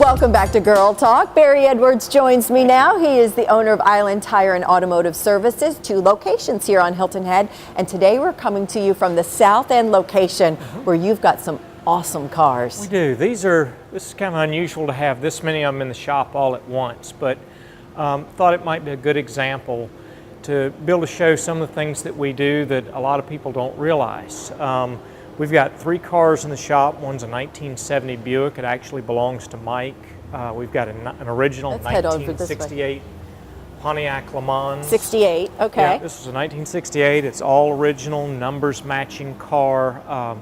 Welcome back to Girl Talk. Barry Edwards joins me now. He is the owner of Island Tire and Automotive Services, 2 locations here on Hilton Head. And today we're coming to you from the South End location where you've got some awesome cars. We do. This is kind of unusual to have this many of them in the shop all at once, but thought it might be a good example to be able to show some of the things that we do that a lot of people don't realize. We've got 3 cars in the shop. One's a 1970 Buick. It actually belongs to Mike. We've got an original 1968 Pontiac Le Mans. 68, okay. Yeah, this was a 1968. It's all original, numbers matching car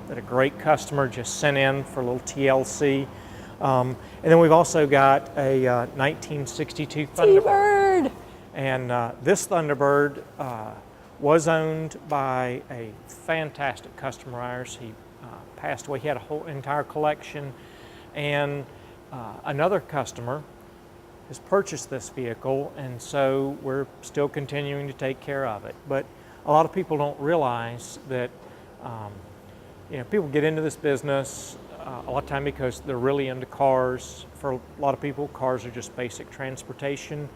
that a great customer just sent in for a little TLC. And then we've also got a 1962 Thunderbird. And this Thunderbird was owned by a fantastic customer of ours. He passed away. He had a whole entire collection, and another customer has purchased this vehicle, and so we're still continuing to take care of it. But a lot of people don't realize that people get into this business a lot of time because they're really into cars. For a lot of people, cars are just basic transportation,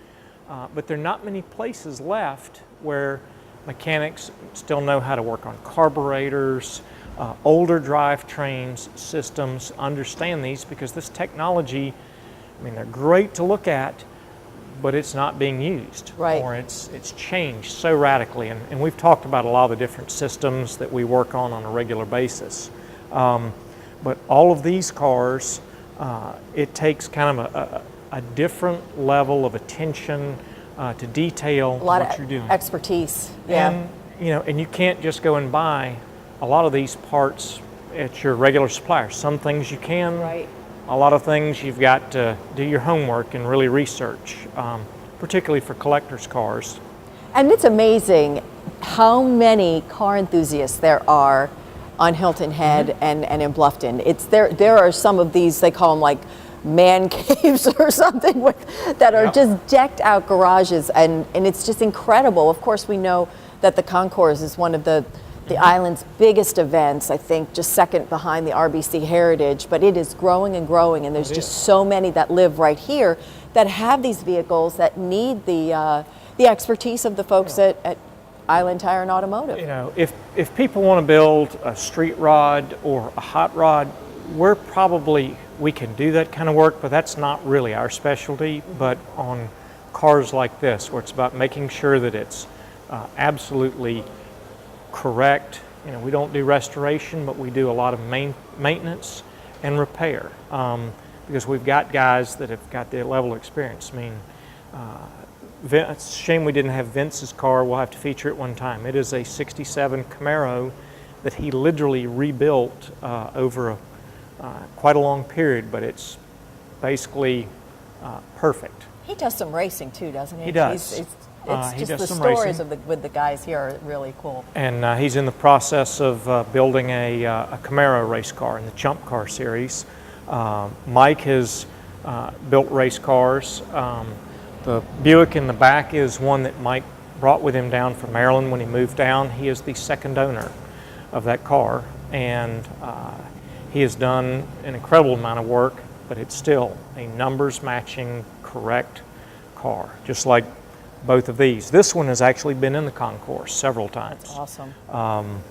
but there are not many places left where mechanics still know how to work on carburetors, older drivetrains, systems, understand these because this technology, I mean, they're great to look at, but it's not being used. Right. Or it's changed so radically. And we've talked about a lot of the different systems that we work on a regular basis. But all of these cars, it takes kind of a different level of attention to detail what you're doing. Expertise. Yeah. And you can't just go and buy a lot of these parts at your regular supplier. Some things you can. Right. A lot of things you've got to do your homework and really research, particularly for collectors' cars. And it's amazing how many car enthusiasts there are on Hilton Head and in Bluffton. There are some of these, they call them like man caves or something that are just decked out garages, and it's just incredible. Of course, we know that the Concours is one of the island's biggest events, I think just second behind the RBC Heritage, but it is growing and growing, and there's just so many that live right here that have these vehicles that need the expertise of the folks at Island Tire and Automotive. If people want to build a street rod or a hot rod, we can do that kind of work, but that's not really our specialty. But on cars like this, where it's about making sure that it's absolutely correct, we don't do restoration, but we do a lot of maintenance and repair because we've got guys that have got the level of experience. I mean, it's a shame we didn't have Vince's car. We'll have to feature it one time. It is a 67 Camaro that he literally rebuilt over quite a long period, but it's basically perfect. He does some racing too, doesn't he? He does. It's just the stories with the guys here are really cool. And he's in the process of building a Camaro race car in the Chump Car series. Mike has built race cars. The Buick in the back is one that Mike brought with him down from Maryland when he moved down. He is the second owner of that car, and he has done an incredible amount of work, but it's still a numbers matching correct car, just like both of these. This one has actually been in the Concours several times. That's awesome.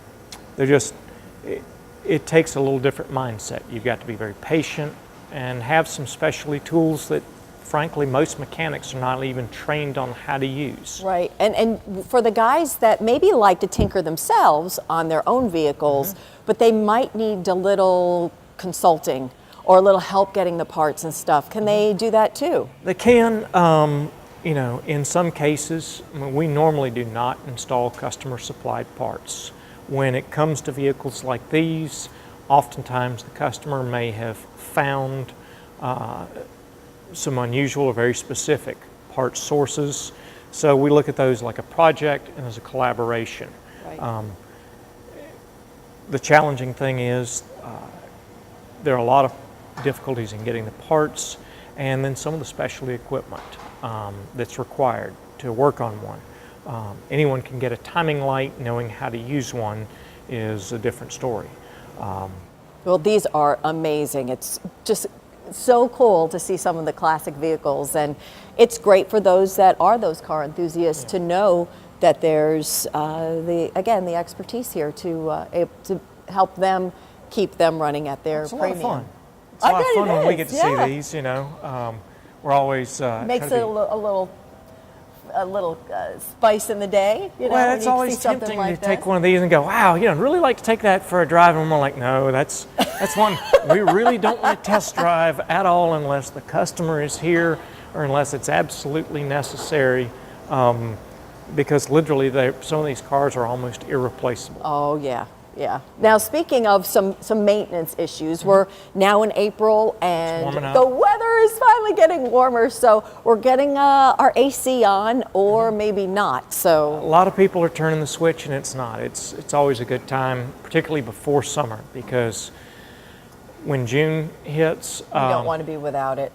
It takes a little different mindset. You've got to be very patient and have some specialty tools that frankly most mechanics are not even trained on how to use. Right, and for the guys that maybe like to tinker themselves on their own vehicles, but they might need a little consulting or a little help getting the parts and stuff, can they do that too? They can. In some cases, we normally do not install customer supplied parts. When it comes to vehicles like these, oftentimes the customer may have found some unusual or very specific part sources. So we look at those like a project and as a collaboration. Right. The challenging thing is there are a lot of difficulties in getting the parts and then some of the specialty equipment that's required to work on one. Anyone can get a timing light. Knowing how to use one is a different story. Well, these are amazing. It's just so cool to see some of the classic vehicles, and it's great for those that are those car enthusiasts to know that there's the expertise here to help them keep them running at their It's a lot premium. of fun. It's a lot of fun when we get to yeah. see these. We're always Makes try it to be- a little spice in the day. Well, when it's you always see something tempting like to take this. one of these and go, wow, I'd really like to take that for a drive. And we're like, no, that's one we really don't want to test drive at all unless the customer is here or unless it's absolutely necessary. Because literally, some of these cars are almost irreplaceable. Oh yeah, yeah. Now speaking of some maintenance issues, we're now in April and warming up. the weather is finally getting warmer, so we're getting our AC on, or maybe not. A So lot of people are turning the switch, and it's not. It's always a good time, particularly before summer, because when June hits, you don't want to be without it.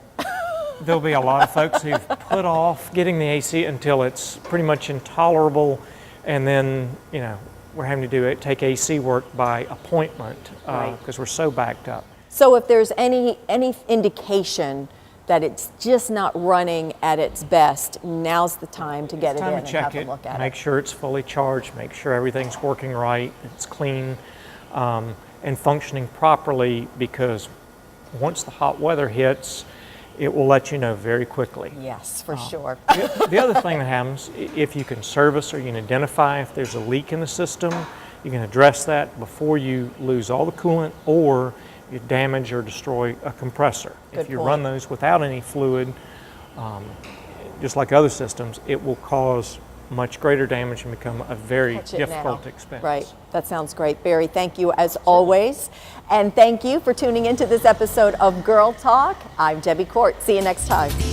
there'll be a lot of folks who've put off getting the AC until it's pretty much intolerable, and then we're having to take AC work by appointment Right. because we're so backed up. So if there's any indication that it's just not running at its best, now's the time to get it in Time and to check have it, a look at make it. sure it's fully charged, make sure everything's working right, it's clean, and functioning properly, because once the hot weather hits, it will let you know very quickly. Yes, for sure. The other thing that happens, if you can service or you can identify if there's a leak in the system, you can address that before you lose all the coolant or you damage or destroy a compressor. Good If you point. run those without any fluid, just like other systems, it will cause much greater damage and become a very Catch it difficult now. expense. Right. That sounds great. Barry, thank you as always. And thank you for tuning into this episode of Girl Talk. I'm Debbie Court. See you next time.